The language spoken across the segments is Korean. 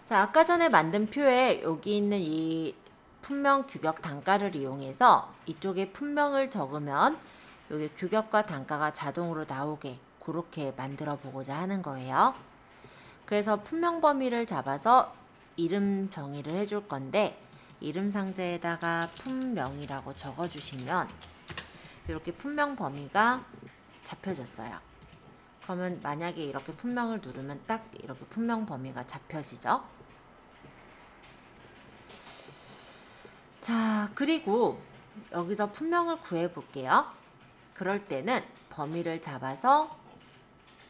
자, 아까 전에 만든 표에 여기 있는 이 품명 규격 단가를 이용해서 이쪽에 품명을 적으면 여기 규격과 단가가 자동으로 나오게 그렇게 만들어 보고자 하는 거예요. 그래서 품명 범위를 잡아서 이름 정의를 해줄 건데 이름 상자에다가 품명이라고 적어주시면 이렇게 품명 범위가 잡혀졌어요. 그러면 만약에 이렇게 품명을 누르면 딱 이렇게 품명 범위가 잡혀지죠. 자, 그리고 여기서 품명을 구해 볼게요. 그럴 때는 범위를 잡아서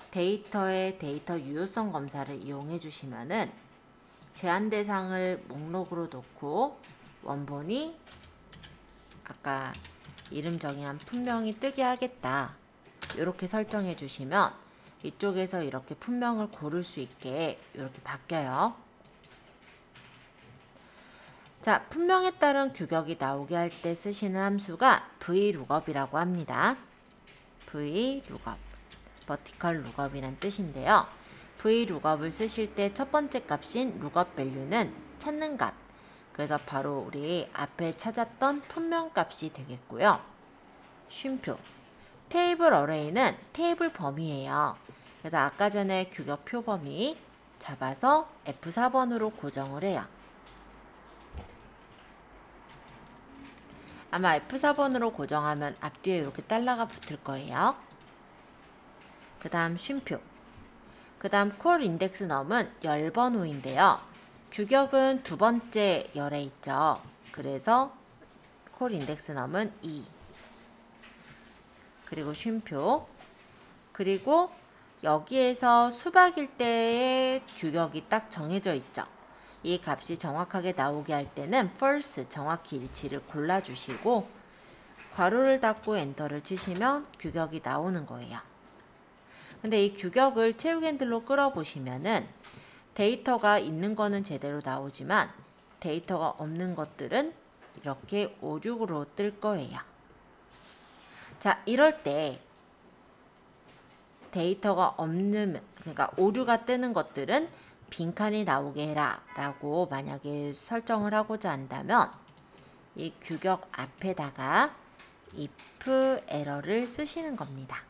데이터의 데이터 유효성 검사를 이용해 주시면은 제한 대상을 목록으로 놓고 원본이 아까 이름 정의한 품명이 뜨게 하겠다. 이렇게 설정해 주시면 이쪽에서 이렇게 품명을 고를 수 있게 이렇게 바뀌어요. 자, 품명에 따른 규격이 나오게 할 때 쓰시는 함수가 VLOOKUP이라고 합니다. VLOOKUP, vertical lookup이란 뜻인데요. VLOOKUP을 쓰실 때 첫 번째 값인 lookup value는 찾는 값. 그래서 바로 우리 앞에 찾았던 품명 값이 되겠고요. 쉼표. 테이블 어레이는 테이블 범위예요. 그래서 아까 전에 규격 표 범위 잡아서 F4번으로 고정을 해요. 아마 F4번으로 고정하면 앞뒤에 이렇게 달러가 붙을 거예요. 그 다음 쉼표. 그 다음 콜 인덱스 넘은 열번 호인데요. 규격은 두 번째 열에 있죠. 그래서 콜 인덱스 넘은 2. 그리고 쉼표. 그리고 여기에서 수박일 때의 규격이 딱 정해져 있죠. 이 값이 정확하게 나오게 할 때는 false 정확히 일치를 골라주시고 괄호를 닫고 엔터를 치시면 규격이 나오는 거예요. 근데 이 규격을 채우기 핸들로 끌어보시면은 데이터가 있는 거는 제대로 나오지만 데이터가 없는 것들은 이렇게 5, 6으로 뜰 거예요. 자, 이럴 때 데이터가 없는, 그러니까 오류가 뜨는 것들은 빈칸이 나오게 해라 라고 만약에 설정을 하고자 한다면 이 규격 앞에다가 if 에러를 쓰시는 겁니다.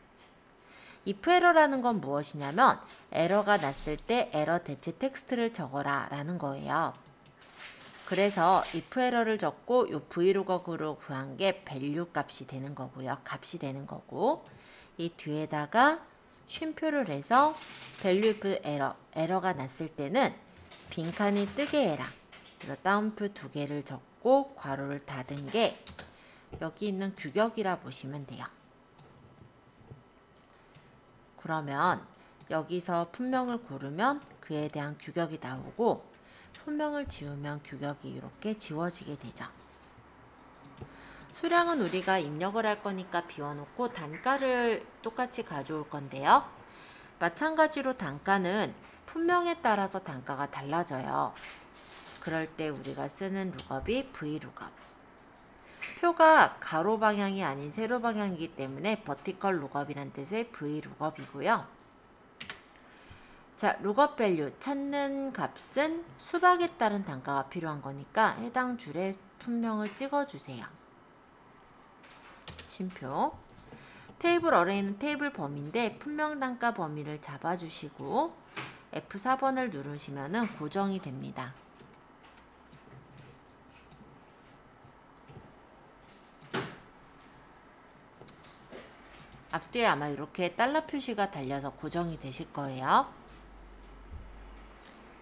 if 에러라는 건 무엇이냐면 에러가 났을 때 에러 대체 텍스트를 적어라 라는 거예요. 그래서 if 에러를 적고 이 vlookup으로 구한 게 value 값이 되는 거고요. 값이 되는 거고 이 뒤에다가 쉼표를 해서 value if 에러가 났을 때는 빈칸이 뜨게 해라. 그래서 다운표 두 개를 적고 괄호를 닫은 게 여기 있는 규격이라 보시면 돼요. 그러면 여기서 품명을 고르면 그에 대한 규격이 나오고 품명을 지우면 규격이 이렇게 지워지게 되죠. 수량은 우리가 입력을 할 거니까 비워놓고 단가를 똑같이 가져올 건데요. 마찬가지로 단가는 품명에 따라서 단가가 달라져요. 그럴 때 우리가 쓰는 룩업이 VLOOKUP. 표가 가로 방향이 아닌 세로 방향이기 때문에 vertical lookup이란 뜻의 VLOOKUP이고요. 자, lookup value 찾는 값은 수박에 따른 단가가 필요한 거니까 해당 줄에 품명을 찍어주세요. 쉼표. 테이블 어레이는 테이블 범위인데 품명 단가 범위를 잡아주시고 F4번을 누르시면 고정이 됩니다. 앞뒤에 아마 이렇게 달러 표시가 달려서 고정이 되실 거예요.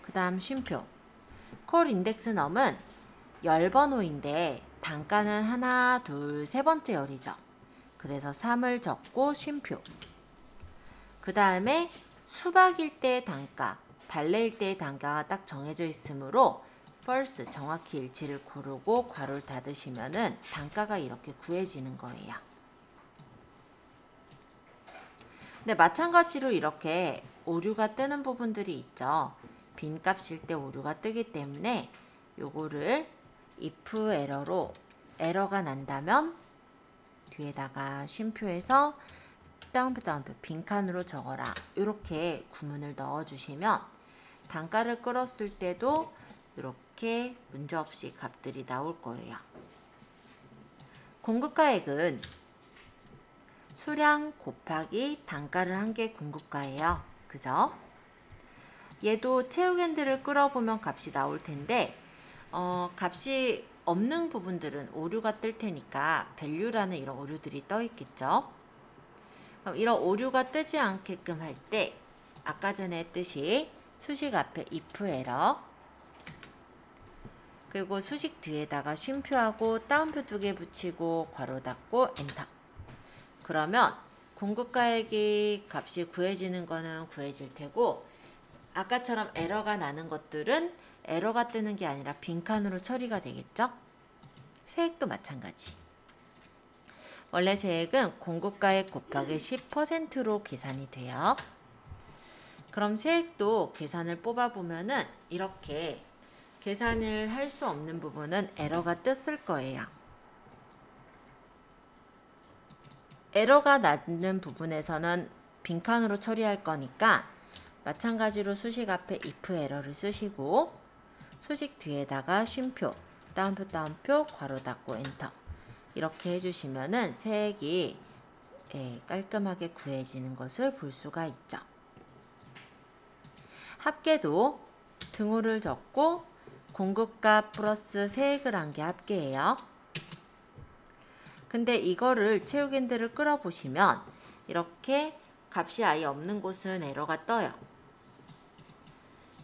그 다음 쉼표. 콜 인덱스 넘은 열번호인데 단가는 하나, 둘, 세 번째 열이죠. 그래서 3을 적고 쉼표. 그 다음에 수박일 때의 단가, 달래일 때의 단가가 딱 정해져 있으므로 false 정확히 일치를 고르고 괄호를 닫으시면은 단가가 이렇게 구해지는 거예요. 근데 마찬가지로 이렇게 오류가 뜨는 부분들이 있죠. 빈 값일 때 오류가 뜨기 때문에 요거를 if 에러로 에러가 난다면 뒤에다가 쉼표에서 다운표 빈칸으로 적어라. 이렇게 구문을 넣어주시면 단가를 끌었을 때도 이렇게 문제없이 값들이 나올 거예요. 공급가액은 수량 곱하기 단가를 한 게 공급가예요. 그죠? 얘도 체육핸들을 끌어보면 값이 나올 텐데 값이 없는 부분들은 오류가 뜰 테니까 value라는 이런 오류들이 떠 있겠죠. 그럼 이런 오류가 뜨지 않게끔 할 때 아까 전에 했듯이 수식 앞에 if 에러 그리고 수식 뒤에다가 쉼표하고 따옴표 2개 붙이고 괄호 닫고 엔터. 그러면 공급가액이 값이 구해지는 거는 구해질 테고 아까처럼 에러가 나는 것들은 에러가 뜨는 게 아니라 빈칸으로 처리가 되겠죠? 세액도 마찬가지. 원래 세액은 공급가액 곱하기 10%로 계산이 돼요. 그럼 세액도 계산을 뽑아보면은 이렇게 계산을 할 수 없는 부분은 에러가 떴을 거예요. 에러가 나는 부분에서는 빈칸으로 처리할 거니까 마찬가지로 수식 앞에 if 에러를 쓰시고 수식 뒤에다가 쉼표, 따옴표, 괄호 닫고 엔터 이렇게 해주시면은 세액이 깔끔하게 구해지는 것을 볼 수가 있죠. 합계도 등호를 적고 공급가 플러스 세액을 한 게 합계예요. 근데 이거를 체육핸들을 끌어보시면 이렇게 값이 아예 없는 곳은 에러가 떠요.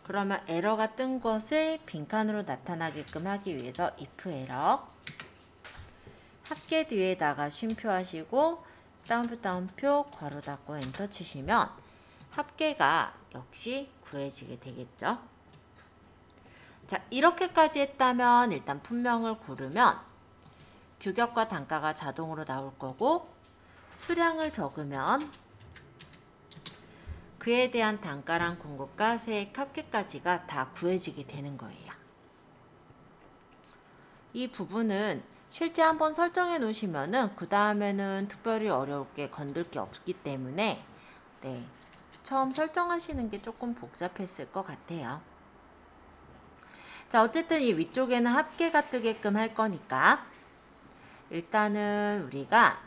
그러면 에러가 뜬 것을 빈칸으로 나타나게끔 하기 위해서 if 에러 합계 뒤에다가 쉼표 하시고 따옴표 괄호 닫고 엔터 치시면 합계가 역시 구해지게 되겠죠. 자, 이렇게까지 했다면 일단 품명을 고르면 규격과 단가가 자동으로 나올 거고 수량을 적으면 그에 대한 단가랑 공급가, 세액, 합계까지가 다 구해지게 되는 거예요. 이 부분은 실제 한번 설정해 놓으시면은 그 다음에는 특별히 어려울 게 건들 게 없기 때문에 처음 설정하시는 게 조금 복잡했을 것 같아요. 자, 어쨌든 이 위쪽에는 합계가 뜨게끔 할 거니까 일단은 우리가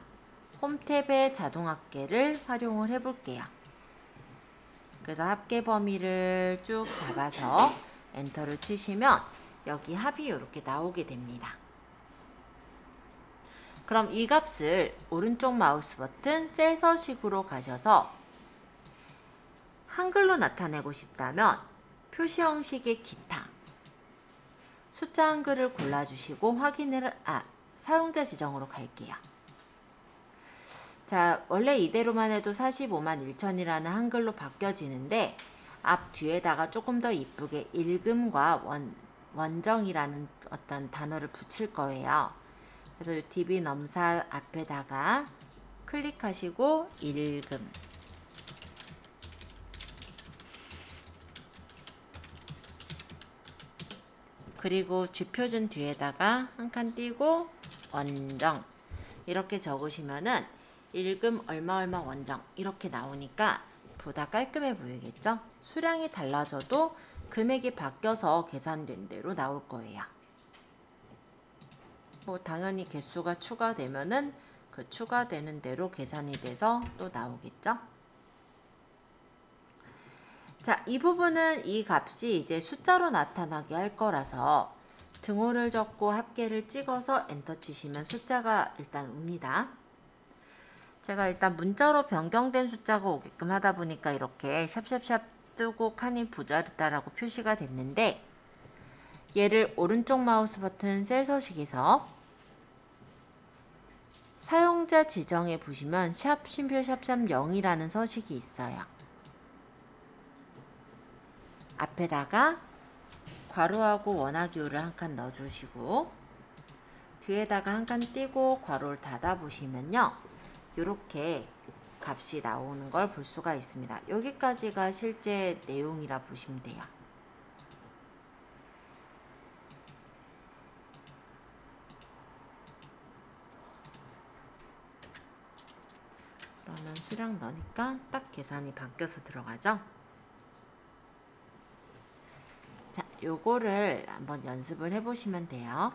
홈 탭의 자동 합계를 활용을 해 볼게요. 그래서 합계 범위를 쭉 잡아서 엔터를 치시면 여기 합이 이렇게 나오게 됩니다. 그럼 이 값을 오른쪽 마우스 버튼 셀 서식으로 가셔서 한글로 나타내고 싶다면 표시 형식의 기타 숫자 한글을 골라주시고 사용자 지정으로 갈게요. 자, 원래 이대로만 해도 45만 1천이라는 한글로 바뀌어지는데 앞 뒤에다가 조금 더 이쁘게 읽음과 원정이라는 어떤 단어를 붙일 거예요. 그래서 이 DB 넘사 앞에다가 클릭하시고 읽음 그리고 쥐표준 뒤에다가 한 칸 띄고 원정 이렇게 적으시면은 읽음 얼마 원정 이렇게 나오니까 보다 깔끔해 보이겠죠? 수량이 달라져도 금액이 바뀌어서 계산된 대로 나올 거예요. 뭐 당연히 개수가 추가되면은 그 추가되는 대로 계산이 돼서 또 나오겠죠? 자, 이 부분은 이 값이 이제 숫자로 나타나게 할 거라서 등호를 적고 합계를 찍어서 엔터 치시면 숫자가 일단 옵니다. 제가 일단 문자로 변경된 숫자가 오게끔 하다 보니까 이렇게 샵샵샵 뜨고 칸이 부자르다라고 표시가 됐는데 얘를 오른쪽 마우스 버튼 셀 서식에서 사용자 지정에 보시면 샵 쉼표 샵샵 0이라는 서식이 있어요. 앞에다가 괄호하고 원화기호를 한 칸 넣어주시고 뒤에다가 한 칸 띄고 괄호를 닫아 보시면요. 이렇게 값이 나오는 걸 볼 수가 있습니다. 여기까지가 실제 내용이라 보시면 돼요. 그러면 수량 넣으니까 딱 계산이 바뀌어서 들어가죠. 자, 요거를 한번 연습을 해보시면 돼요.